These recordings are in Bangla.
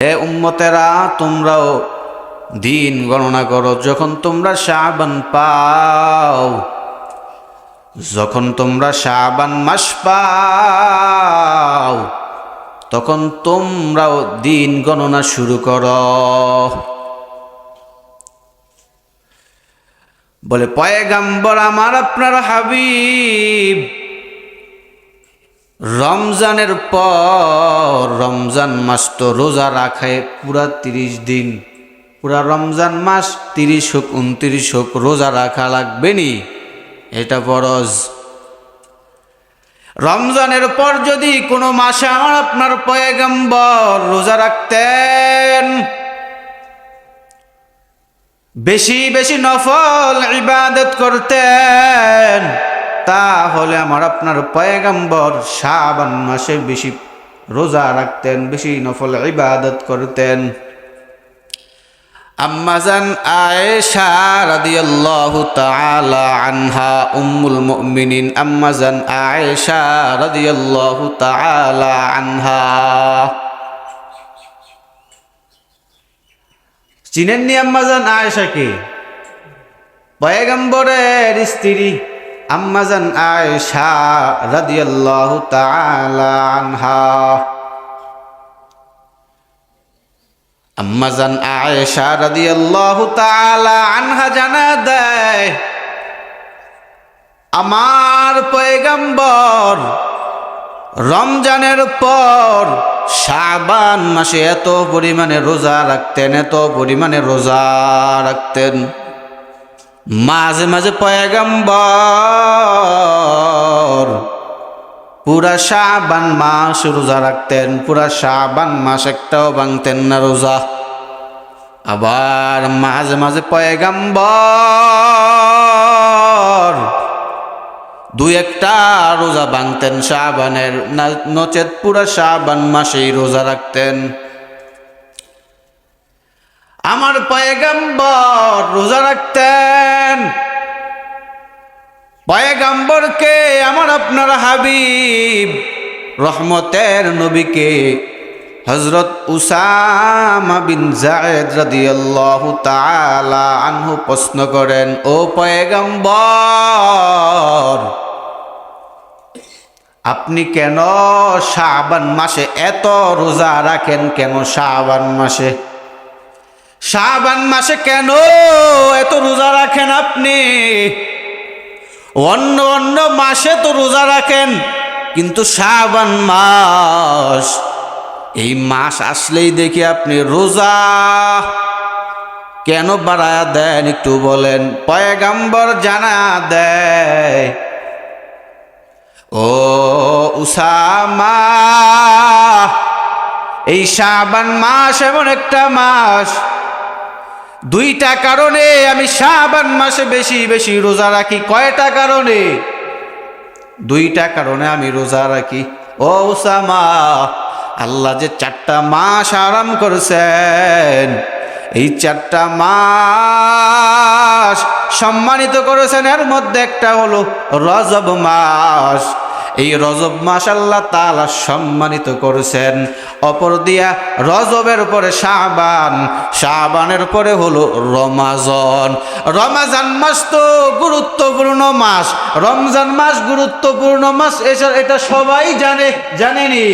হে উম্মতেরা, তোমরাও দিন গণনা করো। যখন তোমরা শাবান পাও, যখন তোমরা শাবান মাস পাও, তখন তোমরাও দিন গণনা শুরু করো। বলে পয়গাম্বর আমার, আপনার হাবিব রমজানের পর, রমজান মাস তো রোজা রাখে পুরা 30 দিন, পুরা রমজান মাস 30 হোক 29 হোক রোজা রাখা লাগবে নি, এটা ফরজ। রমজানের পর যদি কোনো মাসে আমার আপনার পয়গাম্বর রোজা রাখতেন, বেশি বেশি নফল ইবাদত করতেন, তাহলে আমার আপনার পয়গাম্বর শাবান মাসে বেশি রোজা রাখতেন, বেশি নফল ইবাদত করতেন। আম্মাজান আয়েশা রাদিয়াল্লাহু তাআলা আনহা, উম্মুল মুমিনিন আম্মাজান আয়েশা রাদিয়াল্লাহু তাআলা আনহা, চিনেননি আম্মাজান আয়েশাকে? পয়গম্বরের স্ত্রী আম্মাজান আয়েশা রাদিয়াল্লাহু তাআলা আনহা। আম্মাজান আয়েশা রাদিয়াল্লাহু তাআলা আনহা জানা দেয়, আমার পয়গম্বর রমজানের পর শাবান মাসে এত পরিমাণে রোজা রাখতেন, এত পরিমাণে রোজা রাখতেন। মাঝে মাঝে পয়গম্বর পুরা শাবান মাস রোজা রাখতেন, পুরা শাবান মাস একটাও ভাঙতেন না রোজা। আবার মাঝে মাঝে পয়গম্বর দুই একটা রোজা ভাঙতেন শাবানের, নচেত পুরা শাবান মাসেই রোজা রাখতেন। আমার পয়গম্বর রোজা রাখতেন। পয়গম্বরকে আমার আপনার হাবিব রহমতের নবীকে হযরত উসামা বিন যায়েদ রাদিয়াল্লাহু তাআলা আনহু প্রশ্ন করেন, ও পয়গম্বর, আপনি কেন শাবান মাসে এত রোজা রাখেন? কেন শাবান মাসে, শাবান মাসে কেন এত রোজা রাখেন আপনি? অন্য অন্য মাসে তো রোজা রাখেন, কিন্তু শাবান মাস, এই মাস আসলেই দেখি আপনি রোজা কেন বাড়ায়া দেন, একটু বলেন। পয়গম্বর জানা দেয়, ও উসামা, এই শাবান মাস এমন একটা মাস, দুইটা কারণে আমি শাবান মাসে বেশি বেশি রোজা রাখি। কয়টা কারণে? দুইটা কারণে আমি রোজা রাখি। ও উসামা, আল্লাহ যে 4টা মাস আরাম করেছেন, এই 4টা মাস সম্মানিত করেছেন, এর মধ্যে একটা হলো রজব মাস। এই রজব মাস আল্লাহ তাআলা সম্মানিত করেছেন। অপর দিয়া রজবের পরে শাবান, শাবানের পরে হলো রমাজান। রমাজান মাস তো গুরুত্বপূর্ণ মাস, রমজান মাস গুরুত্বপূর্ণ মাস, এটা সবাই জানে, জানেনি?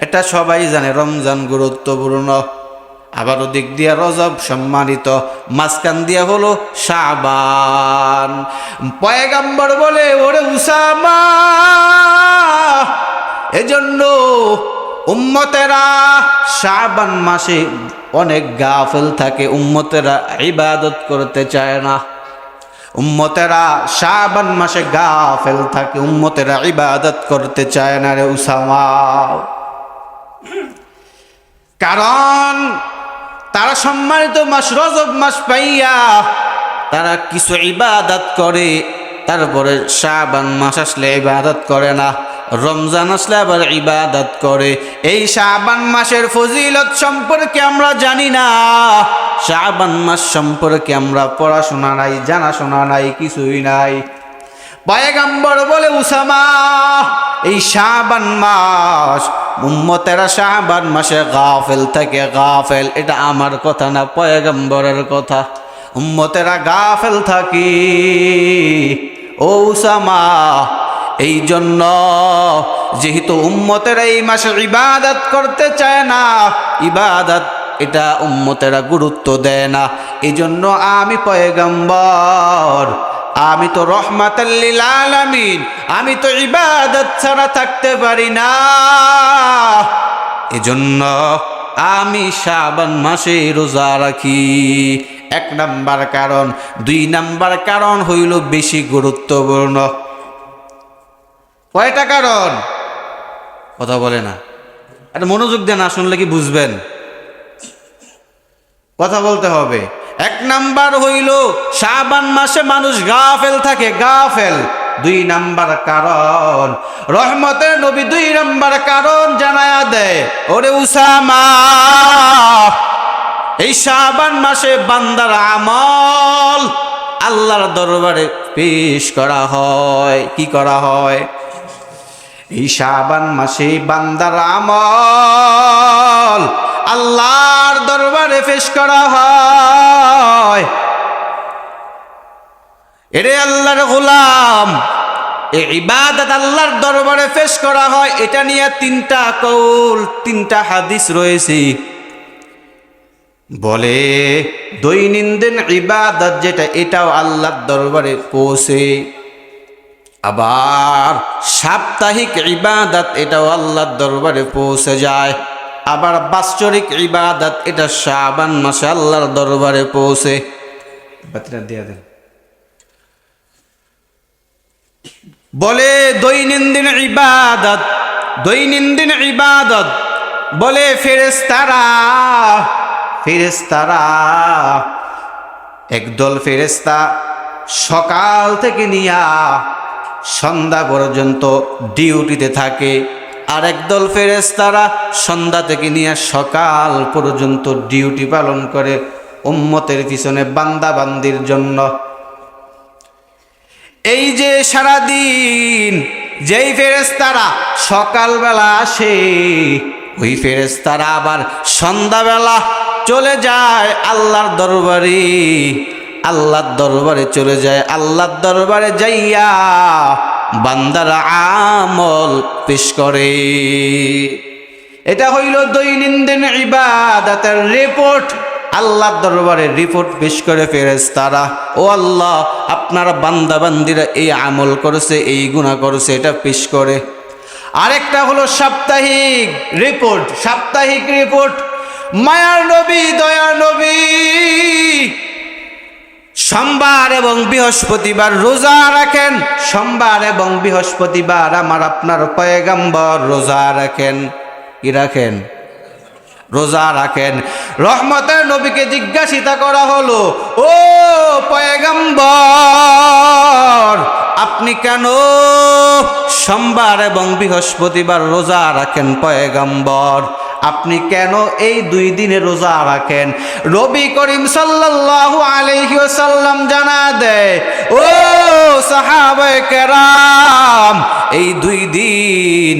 এটা সবাই জানে রমজান গুরুত্বপূর্ণ। আবার ওদিক দিয়া রজব সম্মানিত, মাঝখান দিয়া হলো শাবান। পয়গম্বর বলে, ওরে উসামা, এজন্য উম্মতেরা শাবান মাসে অনেক গাফেল থাকে, উম্মতেরা ইবাদত করতে চায় না। উম্মতেরা শাবান মাসে গাফেল থাকে, উম্মতেরা ইবাদত করতে চায় না রে উসামা। কারণ তারা সম্মানিত মাস রজব মাস পাইয়া তারা কিছু ইবাদত করে, তারপরে শাবান মাস আসলে ইবাদত করে না, রমজান আসলে আবার ইবাদত করে। এই শাবান মাসের ফজিলত সম্পর্কে আমরা জানি না, শাবান মাস সম্পর্কে আমরা পড়াশোনা নাই, জানাশোনা নাই, কিছুই নাই। পয়গম্বর বলে, উসামা, এই শাবান মাস উম্মতেরা শাবান মাসে গাফেল থেকে গাফেল, এটা আমার কথা না, পয়গম্বরের কথা। উম্মতেরা গাফেল থাকি ও উসামা, এই জন্য যেহেতু উম্মতেরা এই মাসে ইবাদত করতে চায় না, ইবাদত এটা উম্মতেরা গুরুত্ব দেয় না, এই জন্য আমি পয়গম্বর, আমি তো রহমাতাল লিল আলামিন, আমি তো ইবাদত ছাড়া থাকতে পারি না, এজন্য আমি শাবান মাসে রোজা রাখি। 1 নাম্বার কারণ। 2 নাম্বার কারণ হইল বেশি গুরুত্বপূর্ণ। কয়টা কারণ? কথা বলে না, এটা মনোযোগ দেন, না শুনলে কি বুঝবেন? কথা বলতে হবে। 1 নাম্বার হইল শাবান মাসে মানুষ গাফেল থাকে, গাফেল। 2 নাম্বার কারণ রহমতের নবী 2 নাম্বার কারণ জানায়া দেয়, ওরে উসামা, এই শাবান মাসে বান্দার আমল আল্লাহর দরবারে পেশ করা হয়। কি করা হয়? এই শাবান মাসে বান্দার আমল আল্লাহর দরবারে পেশ করা হয়। এরে আল্লাহর গোলাম, এই ইবাদত আল্লাহর দরবারে পেশ করা হয়, এটা নিয়ে 3টা কৌল, 3টা হাদিস রয়েছে। বলে দৈনন্দিন ইবাদত যেটা, এটাও আল্লাহর দরবারে পৌঁছে। আবার সাপ্তাহিক ইবাদত এটাও আল্লাহর দরবারে পৌঁছে যায়। আবার বাৎসরিক ইবাদত এটা শাবান মাসে আল্লাহর দরবারে পৌঁছে। বাতিটা দিয়ে দেন। বলে দৈনন্দিন ইবাদত, দৈনন্দিন ইবাদত বলে ফেরেশতারা, ফেরেশতারা একদল ফেরেশতা সকাল থেকে নিয়া সন্ধ্যা পর্যন্ত ডিউটিতে থাকে, আর একদল ফেরেশতারা সন্ধ্যা থেকে নিয়ে সকাল পর্যন্ত ডিউটি পালন করে উম্মতের পিছনে, বান্দা বান্দির জন্য। এই যে সারাদিন যেই ফেরেশতারা সকালবেলা আসে, ওই ফেরেশতারা আবার সন্ধ্যাবেলা চলে যায় আল্লাহর দরবারে, আল্লাহর দরবারে চলে যায়। আল্লাহর দরবারে যাইয়া বান্দার আমল পেশ করে। এটা হইল দৈনন্দিন ইবাদতের রিপোর্ট। আল্লাহর দরবারে রিপোর্ট পেশ করে ফেরেশতারা, ও আল্লাহ, আপনার বান্দা বান্দিরা এই আমল করেছে, এই গুনাহ করেছে, এটা পেশ করে। আরেকটা হলো সাপ্তাহিক রিপোর্ট। সাপ্তাহিক রিপোর্ট, মায়ার নবী, দয়ার নবী সোমবার এবং বৃহস্পতিবার রোজা রাখেন। সোমবার এবং বৃহস্পতিবার আমার আপনার পয়গম্বর রোজা রাখেন। কি রাখেন? রোজা রাখেন। রহমতের নবীকে জিজ্ঞাসিত করা হলো, ও পয়গম্বর, আপনি কেন সোমবার এবং বৃহস্পতিবার রোজা রাখেন? পয়গম্বর, আপনি কেন এই 2 দিনে রোজা রাখেন? নবী করিম সাল্লাল্লাহু আলাইহি ওয়াসাল্লাম জানা দেয়, ও সাহাবায়ে কেরাম, এই 2 দিন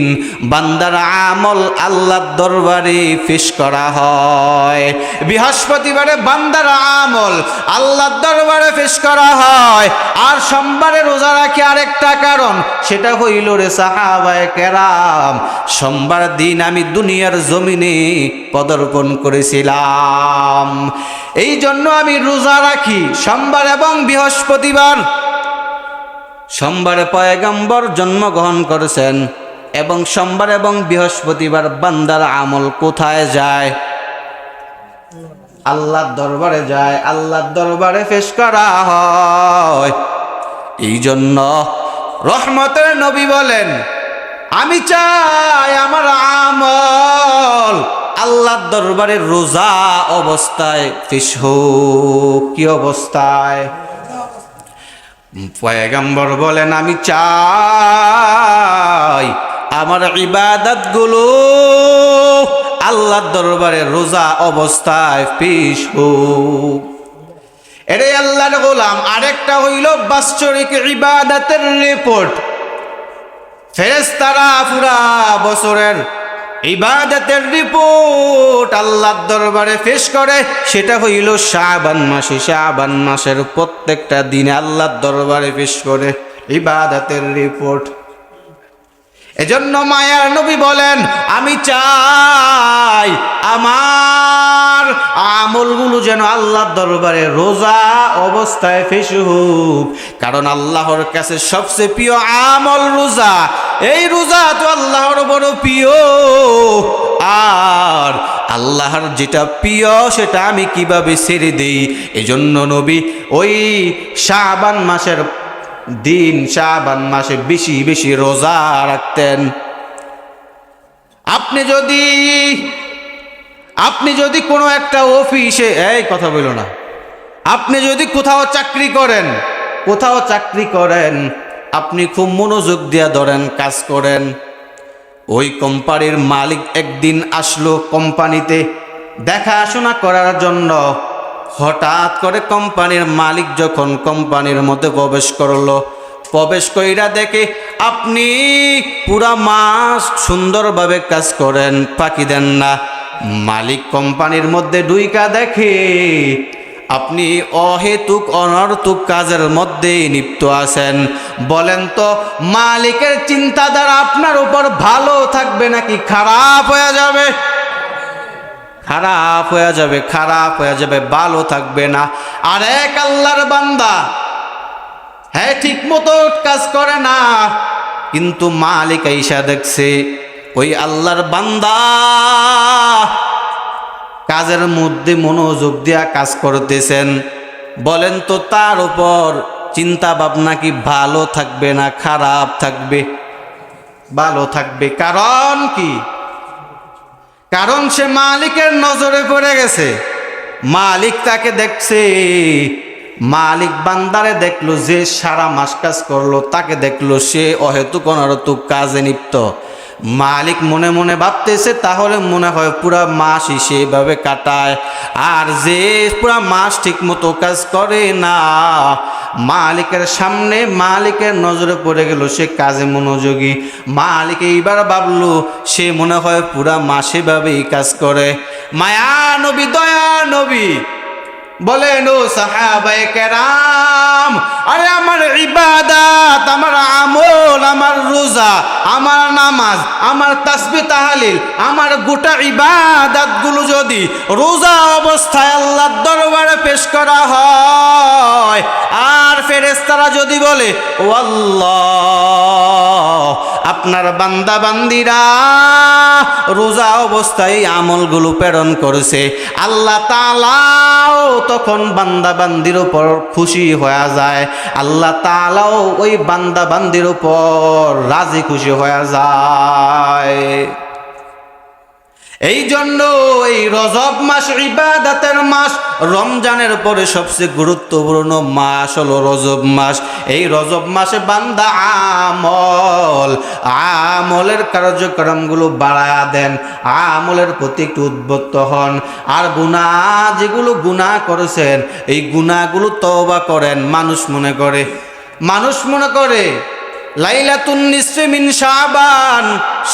বান্দার আমল আল্লাহর দরবারে পেশ করা হয়। বৃহস্পতিবারে বান্দার আমল আল্লাহর দরবারে পেশ করা হয়। আর সোমবারে রোজা রাখি আরেকটা কারণ, সেটা হইল রে সাহাবায়ে কেরাম, সোমবার দিন আমি দুনিয়ার জমিনে পদার্পণ করেছিলাম, এই জন্য আমি রোজা রাখি সোমবার এবং বৃহস্পতিবার। সোমবারে পয়গম্বর জন্মগ্রহণ করেছেন এবং সোমবার এবং বৃহস্পতিবার বান্দার আমল কোথায় যায়? আল্লাহর দরবারে যায়, আল্লাহর দরবারে পেশ করা হয়। এই জন্য রহমতের নবী বলেন, আমি চাই আমার আমল আল্লাহর দরবারে রোজা অবস্থায় পেশ হোক। কি অবস্থায়? পয়গম্বর বলেন, আমি চাই আমার ইবাদতগুলো আল্লাহর দরবারে রোজা অবস্থায় পেশ হোক। এরে আল্লাহর গোলাম, আরেকটা হইল বাৎসরিক ইবাদতের রিপোর্ট। ফেরেশতারা পুরা বছরের ইবাদতের রিপোর্ট আল্লাহর দরবারে পেশ করে, সেটা হইল শাবান মাসে। শাবান মাসের প্রত্যেকটা দিনে আল্লাহর দরবারে পেশ করে ইবাদতের রিপোর্ট। এজন্য মায়ার নবী বলেন, আমি চাই আমার আমলগুলো যেন আল্লাহর দরবারে রোজা অবস্থায় পেশ হোক, কারণ আল্লাহর কাছে সবচেয়ে প্রিয় আমল রোজা। এই রোজা তো আল্লাহর বড় প্রিয়, আর আল্লাহর যেটা প্রিয় সেটা আমি কিভাবে ছেড়ে দেই? এজন্য নবী ওই শাবান মাসের দিন, শাবান মাসে বেশি বেশি রোজা রাখতেন। আপনি যদি কোনো একটা অফিসে, এই কথা বলো না, আপনি যদি কোথাও চাকরি করেন, আপনি খুব মনোযোগ দিয়ে ধরেন কাজ করেন। ওই কোম্পানির মালিক একদিন আসলো কোম্পানিতে দেখাশোনা করার জন্য। হঠাৎ করে কোম্পানির মালিক যখন কোম্পানির মধ্যে প্রবেশ কইরা দেখে আপনি পুরা মাস সুন্দরভাবে কাজ করেন, ফাঁকি দেন না। মালিক কোম্পানির মধ্যে ঢুইকা দেখে আপনি অহেতুক অনর্থক কাজের মধ্যে লিপ্ত আছেন। বলেন তো, মালিকের চিন্তাধারা আপনার উপর ভালো থাকবে নাকি খারাপ হয়ে যাবে? খারাপ হয়ে যাবে, ভালো থাকবে না। আর এক আল্লাহর বান্দা, হ্যাঁ ঠিক মতো কাজ করে না, কিন্তু মালিক আইসা দেখছে ওই আল্লাহর বান্দা কাজের মধ্যে মনোযোগ দিয়া কাজ করতেছেন। বলেন তো, তার উপর চিন্তা ভাবনা কি ভালো থাকবে না খারাপ থাকবে? ভালো থাকবে। কারণ কি? কারণ সে মালিকের নজরে পড়ে গেছে। মালিক তাকে দেখছে, মালিক বান্দারে দেখলো যে সারা মাস কাজ করলো, তাকে দেখলো সে অহেতুক অনর্থক কাজে লিপ্ত। মালিক মনে মনে ভাবতেছে তাহলে মনে হয় পুরা মাসই সেভাবে কাটায়, আর যে পুরা মাস ঠিক মতো কাজ করে না, মালিকের সামনে মালিকের নজরে পড়ে গেল সে কাজে মনোযোগী। মালিক এইবার ভাবলো সে মনে হয় পুরা মাসে ভাবেই কাজ করে। মায়া নবী, দয়া নবী বলেন, ও সাহাবায়ে কেরাম, আরে আমার ইবাদত, আমার আমল, আমার রোজা, আমার নামাজ, আমার তাসবিহ তাহলিল, আমার গোটা ইবাদতগুলো যদি রোজা অবস্থায় আল্লাহর দরবারে পেশ করা হয়, আর ফেরেশতারা যদি বলে, ও আল্লাহ, আপনার বান্দা বান্দিরা রোজা অবস্থায় আমলগুলো প্রেরণ করেছে, আল্লাহ তাআলাও তখন বান্দা বান্দির উপর খুশি হয়ে যায়। আল্লাহ তাআলাও ওই বান্দা বান্দির উপর রাজি খুশি হয়ে যায়। এই জন্য এই রজব মাস ইবাদতের মাস। রমজানের পরে সবচেয়ে গুরুত্বপূর্ণ মাস হলো রজব মাস। এই রজব মাসে বান্দা আমলের কার্যক্রমগুলো বাড়ায়া দেন, আমলের প্রতি একটু উদ্বুদ্ধ হন, আর যেগুলো গুনাহ করেছেন এই গুনাহগুলো তওবা করেন। মানুষ মনে করে লাইলাতুন নিসফি মিন শাবান,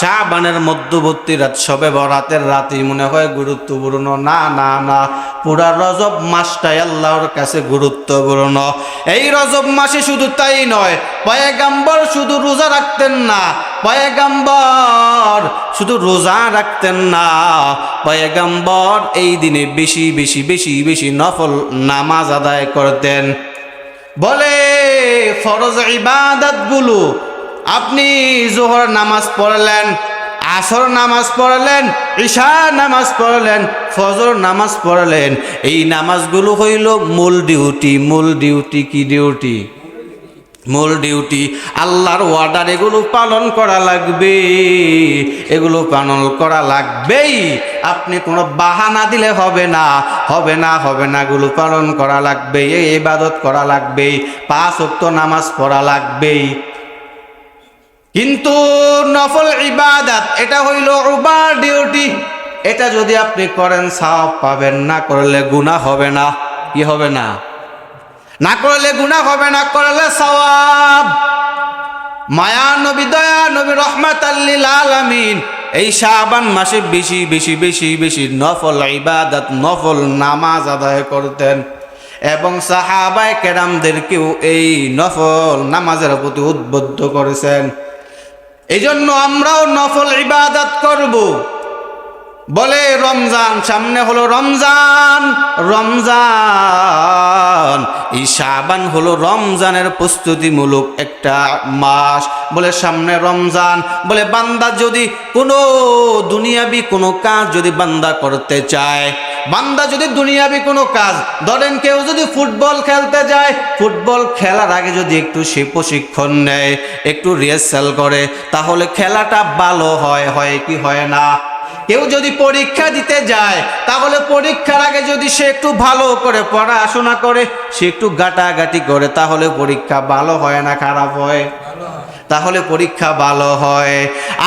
শাবানের মধ্যবর্তী রাত, শবে বরাতের রাতই মনে হয় গুরুত্বপূর্ণ। না না না, পুরা রজব মাসটাই আল্লাহর কাছে গুরুত্বপূর্ণ। এই রজব মাসে শুধু তাই নয়, পয়গম্বর শুধু রোজা রাখতেন না, পয়গম্বর এই দিনে বেশি বেশি বেশি বেশি নফল নামাজ আদায় করতেন। বলে ফরজ ইবাদতগুলো আপনি জোহর নামাজ পড়লেন, আসর নামাজ পড়লেন, ঈশা নামাজ পড়লেন, ফজর নামাজ পড়লেন, এই নামাজগুলো হইল মূল ডিউটি। কি ডিউটি? মূল ডিউটি। আল্লাহর ওয়ার্ডার এগুলো পালন করা লাগবে, এগুলো পালন করা লাগবেই। আপনি কোনো বাহানা দিলে হবে না, এগুলো পালন করা লাগবেই, এই ইবাদত করা লাগবেই, 5 ওয়াক্ত নামাজ পড়া লাগবেই। কিন্তু নফল ইবাদত এটা হইল ওভার ডিউটি। এটা যদি আপনি করেন সওয়াব পাবেন, না করলে গুনাহ হবে না। কি হবে না? না করলে গুনাহ হবে, না করলে সওয়াব। মায়া নবী, দয়া নবী, রহমাতাল লিল আলামিন এই শাবান মাসে বেশি বেশি বেশি বেশি নফল ইবাদত নফল নামাজ আদায় করতেন এবং সাহাবায়ে কেরামদেরকেও এই নফল নামাজের প্রতি উদ্বুদ্ধ করেছেন। এই জন্য আমরাও নফল ইবাদত করব। বলে রমজান সামনে হলো, রমজান রমজান এই শাবান হলো রমজানের প্রস্তুতিমূলক একটা মাস। বলে সামনে রমজান, বলে বান্দা যদি কোনো দুনিয়াবি কোনো কাজ যদি বান্দা করতে চায়, বান্দা যদি দুনিয়াবি কোনো কাজ, ধরেন কেউ যদি ফুটবল খেলতে যায়, ফুটবল খেলার আগে যদি একটু সে প্রশিক্ষণ নেয়, একটু রিহার্সাল করে, তাহলে খেলাটা ভালো হয়, হয় কি হয় না? কেউ যদি পরীক্ষা দিতে যায়, তাহলে পরীক্ষার আগে যদি সে একটু ভালো করে পড়াশোনা করে, সে একটু গাটাগাটি করে, তাহলে পরীক্ষা ভালো হয় না খারাপ হয়? তাহলে পরীক্ষা ভালো হয়।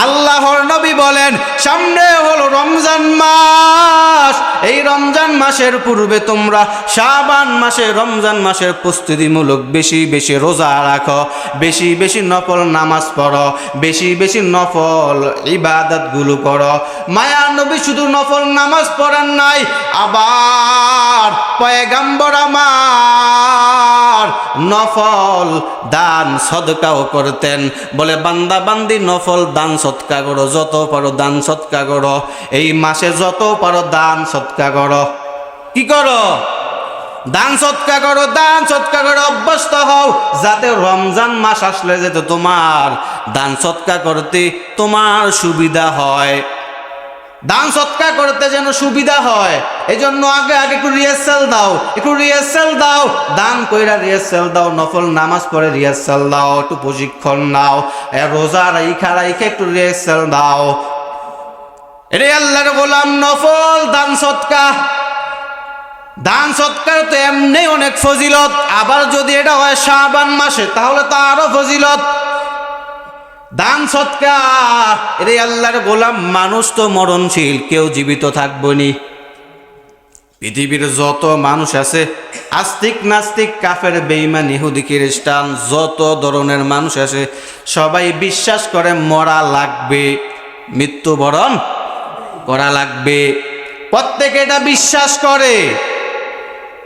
আল্লাহর নবী বলেন সামনে হলো রমজান মাস, এই রমজান মাসের পূর্বে তোমরা শাবান মাসে রমজান মাসের প্রস্তুতিমূলক বেশি বেশি রোজা রাখো, বেশি বেশি নফল নামাজ পড়ো, বেশি বেশি নফল ইবাদতগুলো করো। মায়ার নবী শুধু নফল নামাজ পড়েন নাই, আবার পয়গম্বর আমার নফল দান সদকাও করতেন। বলে বান্দা বান্দি নফল দান সৎকা করো, যত পারো দান সৎকা করো, এই মাসে যত পারো দান সৎকা করো। কি করো? দান সৎকা করো, দান সৎকা করো, অভ্যস্ত হও, যাতে রমজান মাস আসলে যাতে তোমার দান সৎকা করতে তোমার সুবিধা হয়, দান সৎকার করতে যেন সুবিধা হয়। এই জন্য আগে আগে একটু রিহার্সাল দাও, একটু রিহার্সাল দাও, দান কইরা রিহার্সাল দাও, নফল নামাজ পড়ে রিহার্সাল দাও, একটু প্রশিক্ষণ নাও, রোজা রাইখা রাইখা একটু রিহার্সাল দাও। এরে আল্লাহর গোলাম, নফল দান সৎকার, দান সৎকার তো এমনি অনেক ফজিলত, আবার যদি এটা হয় শাবান মাসে তাহলে তো আরো ফজিলত। দান সৎকার, এরে আল্লাহর গোলাম, মানুষ তো মরণশীল, কেউ জীবিত থাকবো নি। পৃথিবীর যত মানুষ আছে, আস্তিক নাস্তিক কাফের বেঈমান ইহুদি খ্রিস্টান যত ধরনের মানুষ আছে, সবাই বিশ্বাস করে মরা লাগবে, মৃত্যুবরণ করা লাগবে, প্রত্যেকে এটা বিশ্বাস করে।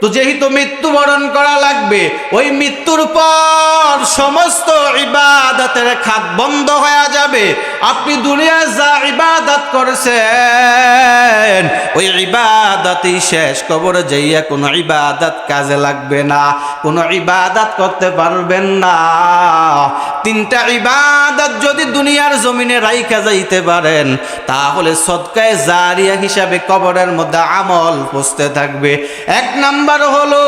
তো যেহেতু মৃত্যুবরণ করা লাগবে, ওই মৃত্যুর পর সমস্ত ইবাদতের খাত বন্ধ হয়ে যাবে। আপনি দুনিয়ায় যা ইবাদত করেছেন ওই ইবাদতই শেষ, কবরে যাইয়া কোনো ইবাদত কাজে লাগবে না, কোনো ইবাদত করতে পারবেন না। তিনটা ইবাদত যদি দুনিয়ার জমিনে রাইখা যাইতে পারেন, তাহলে সদকায়ে জারিয়া হিসাবে কবরের মধ্যে আমল পৌঁছতে থাকবে। এক নাম্বার হলো,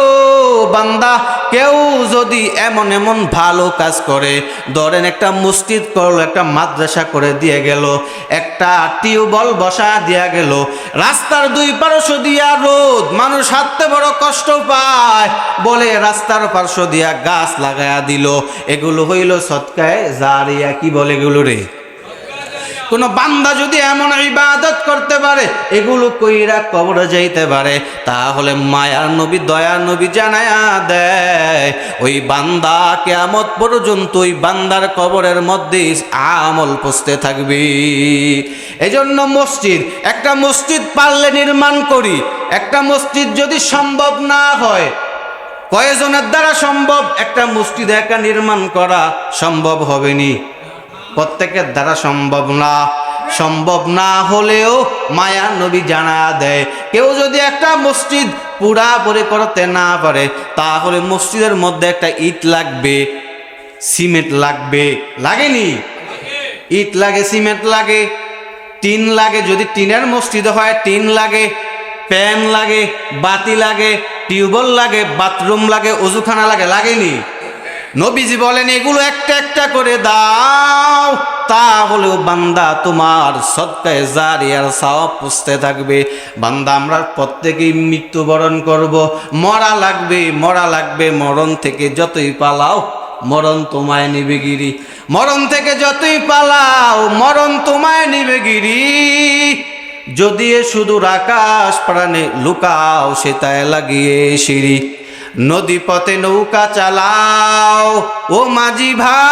বান্দা কেউ যদি এমন এমন ভালো কাজ করে, ধরেন একটা মসজিদ করলো, একটা মাদ্রাসা করে দিয়ে গেল, একটা টিউবওয়েল বসা দিয়া গেল, রাস্তার দুই পার্শ্ব দিয়া রোদ, মানুষ হাঁটতে বড় কষ্ট পায়, বলে রাস্তার পার্শ্ব দিয়া গাছ লাগায়া দিল, এগুলো হইল সদকায়ে জারিয়া। কি বলে এগুলো রে? কোন বান্দা যদি এমন ইবাদত করতে পারে, এগুলো কইরা কবরে যাইতে পারে, তাহলে মায়ার নবী দয়ার নবী জানায়া দেয়, ওই বান্দা কিয়ামত পর্যন্ত ওই বান্দার কবরের মধ্যে আমল পৌঁছতে থাকবে। এজন্য মসজিদ, একটা মসজিদ পারলে নির্মাণ করি। একটা মসজিদ যদি সম্ভব না হয়, কয়জনের দ্বারা সম্ভব? একটা মসজিদ একা নির্মাণ করা সম্ভব হবে নি, প্রত্যেকের দ্বারা সম্ভব না। সম্ভব না হলেও মায়া নবী জানা দেয়, কেউ যদি একটা মসজিদ পুরাপুরি করতে না পারে, তাহলে মসজিদের মধ্যে একটা ইট লাগবে, সিমেন্ট লাগবে, লাগেনি? ইট লাগে, সিমেন্ট লাগে, টিন লাগে, যদি টিনের মসজিদ হয় টিন লাগে, ফ্যান লাগে, বাতি লাগে, টিউবওয়েল লাগে, বাথরুম লাগে, ওযুখানা লাগে, লাগেনি? নবীজি বলেন এগুলো একটা একটা করে দাও, তাহলেও বান্দা তোমার সদকায়ে জারিয়ার সওয়াব পুষতে থাকবে। বান্দা আমরা প্রত্যেকেই মৃত্যুবরণ করব, মরা লাগবে, মরা লাগবে। মরণ থেকে যতই পালাও মরণ তোমায় নিবে গিরি, মরণ থেকে যতই পালাও মরণ তোমায় নিবে গিরি। যদি শুধু আকাশ প্রাণে লুকাও, সেটায় লাগিয়ে সিঁড়ি। নদী পথে নৌকা চালাও ও মাঝি ভাই,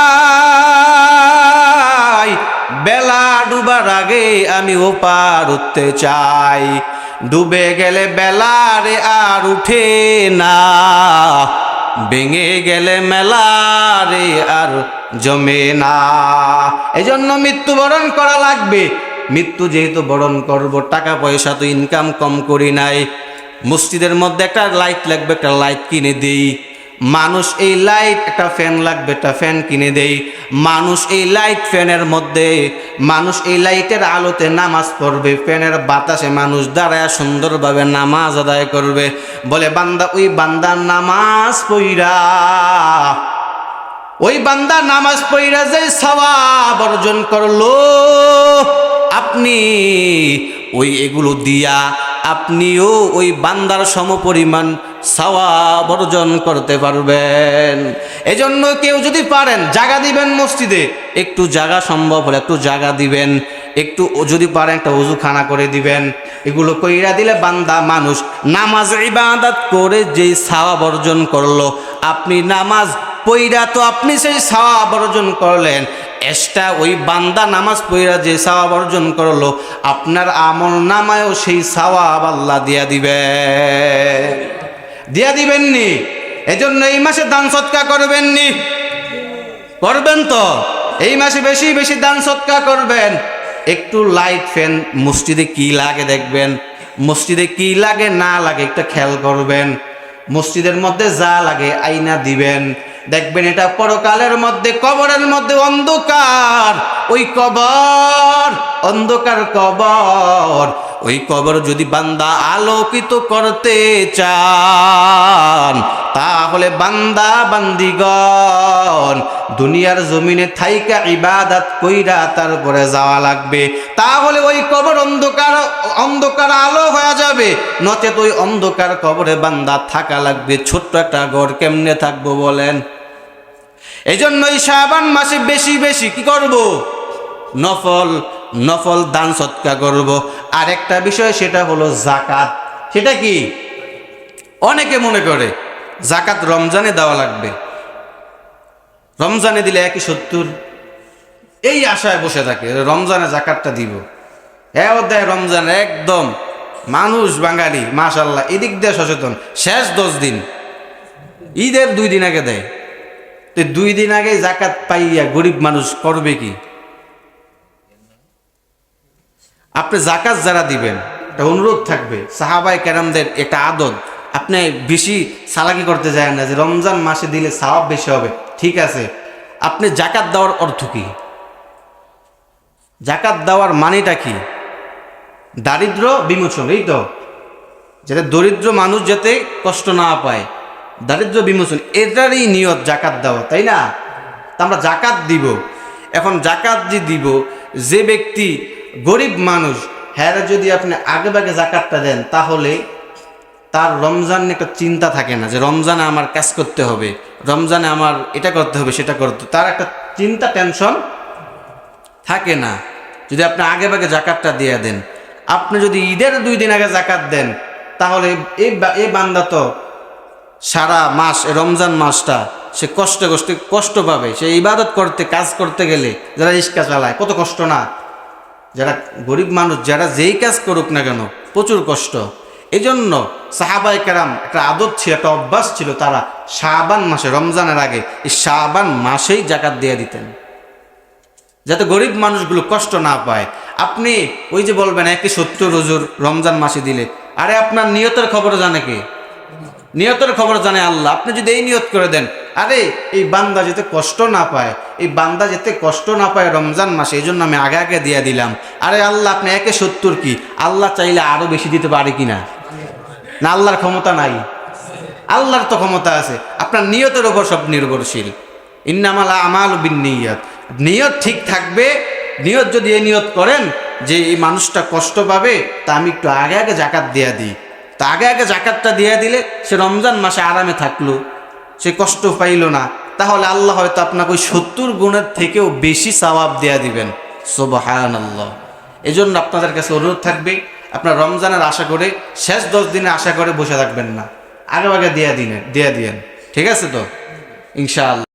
বেলা ডুবার আগে আমি ওপার উঠতে চাই। ডুবে গেলে বেলা রে আর উঠে না, ভেঙে গেলে মেলা রে আর জমে না। এজন্য মৃত্যুবরণ করা লাগবে। মৃত্যু যেহেতু বরণ করব, টাকা পয়সা তো ইনকাম কম করি নাই, মসজিদের মধ্যে একটা লাইট লাগবে, একটা লাইট কিনে দেই। মানুষ এই লাইট, একটা ফ্যান লাগবে, একটা ফ্যান কিনে দেই। মানুষ এই লাইট ফ্যানের মধ্যে, মানুষ এই লাইটের আলোতে নামাজ পড়বে, ফ্যানের বাতাসে মানুষ দাঁড়ায় সুন্দরভাবে নামাজ আদায় করবে। বলে বান্দা, ওই বান্দা নামাজ পইরা, ওই বান্দা নামাজ পইরা যে সওয়াব অর্জন করলো, আপনি ওই এগুলো দিয়া আপনিও ওই বান্দার সমপরিমাণ সওয়াব অর্জন করতে পারবেন। এজন্য কেউ যদি পারেন জায়গা দিবেন, মসজিদে একটু জায়গা সম্ভব হলে একটু জায়গা দিবেন, একটু যদি পারেন একটা ওযুখানা করে দিবেন। এগুলো কইরা দিলে বান্দা মানুষ নামাজ ইবাদত করে যেই সওয়াব অর্জন করলো, আপনি নামাজ পইরা তো আপনি সেই সওয়াব অর্জন করলেন, এক্সট্রা ওই বান্দা নামাজ পইরা যে সওয়াব অর্জন করলো, আপনার আমল নামায়ও সেই সওয়াব আল্লাহ দিয়া দিবেননি। এজন্য এই মাসে দান সদকা করবেননি, করবেন তো? এই মাসে বেশি বেশি দান সদকা করবেন। একটু লাইট ফ্যান মসজিদে কি লাগে দেখবেন, মসজিদে কি লাগে না লাগে একটা খেয়াল করবেন। মসজিদের মধ্যে যা লাগে আইনা দিবেন, দেখবেন এটা পরকালের মধ্যে, কবরের মধ্যে অন্ধকার, ওই কবর অন্ধকার কবর, ওই কবর যদি বান্দা আলোকিত করতে চান, তাহলে বান্দা বান্দিগণ দুনিয়ার জমিনে থাইকা ইবাদত কইরা তারপরে যাওয়া লাগবে। তাহলে ওই কবর অন্ধকার আলো হয়ে যাবে, নচেত ওই অন্ধকার কবরে বান্দা থাকা লাগবে। ছোট্ট একটা ঘর কেমনে থাকবো বলেন? এই জন্যই শাবান মাসে বেশি বেশি কি করব? নফল দান সদকা করব। আর একটা বিষয়, সেটা হলো যাকাত। সেটা কি? অনেকে মনে করে যাকাত রমজানে দেওয়া লাগবে, রমজানে দিলে 170, এই আশায় বসে থাকে রমজানে যাকাতটা দিব। হ্যাঁ দেয় রমজান, একদম মানুষ বাঙালি মাশাআল্লাহ এদিক দিয়ে সচেতন। শেষ 10 দিন, ঈদের 2 দিন আগে দেয়। তো 2 দিন আগে যাকাত পাইয়া গরিব মানুষ করবে কি? আপনি যাকাত যারা দিবেন, একটা অনুরোধ থাকবে, সাহাবায়ে কেরামদের একটা আদত, আপনি বেশি চালাকি করতে যায় না যে রমজান মাসে দিলে সওয়াব বেশি হবে। ঠিক আছে, আপনি যাকাত দেওয়ার অর্থ কি? যাকাত দেওয়ার মানেটা কি? দারিদ্র বিমোচন, এই তো, যাতে দরিদ্র মানুষ যাতে কষ্ট না পায়, দারিদ্র বিমোচন, এটারই নিয়ত যাকাত দেওয়া, তাই না? তা আমরা যাকাত দিব। এখন যাকাত যে দিব, যে ব্যক্তি গরিব মানুষ, হ্যাঁ যদি আপনি আগে ভাগে যাকাতটা দেন, তাহলে তার রমজান একটা চিন্তা থাকে না যে রমজানে আমার কাজ করতে হবে, রমজানে আমার এটা করতে হবে সেটা করতে, তার একটা চিন্তা টেনশন থাকে না যদি আপনি আগে ভাগে যাকাতটা দিয়ে দেন। আপনি যদি ঈদের 2 দিন আগে যাকাত দেন, তাহলে এই বান্দা তো সারা মাস, রমজান মাসটা সে কষ্ট পাবে। সে ইবাদত করতে, কাজ করতে গেলে, যারা রিক্সা চালায় কত কষ্ট না, যারা গরিব মানুষ, যারা যেই কাজ করুক না কেন প্রচুর কষ্ট। এই জন্য সাহাবায়ে কেরাম একটা আদত ছিল, একটা অভ্যাস ছিল, তারা শাবান মাসে, রমজানের আগে এই শাবান মাসেই যাকাত দিয়ে দিতেন, যাতে গরিব মানুষগুলো কষ্ট না পায়। আপনি ওই যে বলবেন 170 হুজুর রমজান মাসে দিলে, আরে আপনার নিয়তের খবর জানে কে? নিয়তের খবর জানে আল্লাহ। আপনি যদি এই নিয়ত করে দেন, আরে এই বান্দা যাতে কষ্ট না পায়, এই বান্দা যাতে কষ্ট না পায় রমজান মাসে, এই জন্য আমি আগে আগে দিয়ে দিলাম। আরে আল্লাহ, আপনি 170 কি, আল্লাহ চাইলে আরো বেশি দিতে পারে কিনা? না আল্লাহর ক্ষমতা নাই? আল্লাহর তো ক্ষমতা আছে। আপনার নিয়তের উপর সব নির্ভরশীল। ইন্নামাল আমালু বিন্নিয়াত, নিয়ত ঠিক থাকবে। নিয়ত যদি এই নিয়ত করেন যে এই মানুষটা কষ্ট পাবে, তা আমি একটু আগে আগে যাকাত দিয়ে দিই, তা আগে আগে যাকাতটা দিয়ে দিলে সে রমজান মাসে আরামে থাকলো, সে কষ্ট পাইল না, তাহলে আল্লাহ হয়তো আপনাকে ওই 70 গুণের থেকেও বেশি সওয়াব দিয়ে দিবেন। সুবহানাল্লাহ। এই জন্য আপনাদের কাছে অনুরোধ থাকবে, আপনার রমজানের আশা করে, শেষ 10 দিনে আশা করে বসে থাকবেন না, আগে আগে দিয়ে দিয়েন। ঠিক আছে তো? ইনশাআল্লাহ।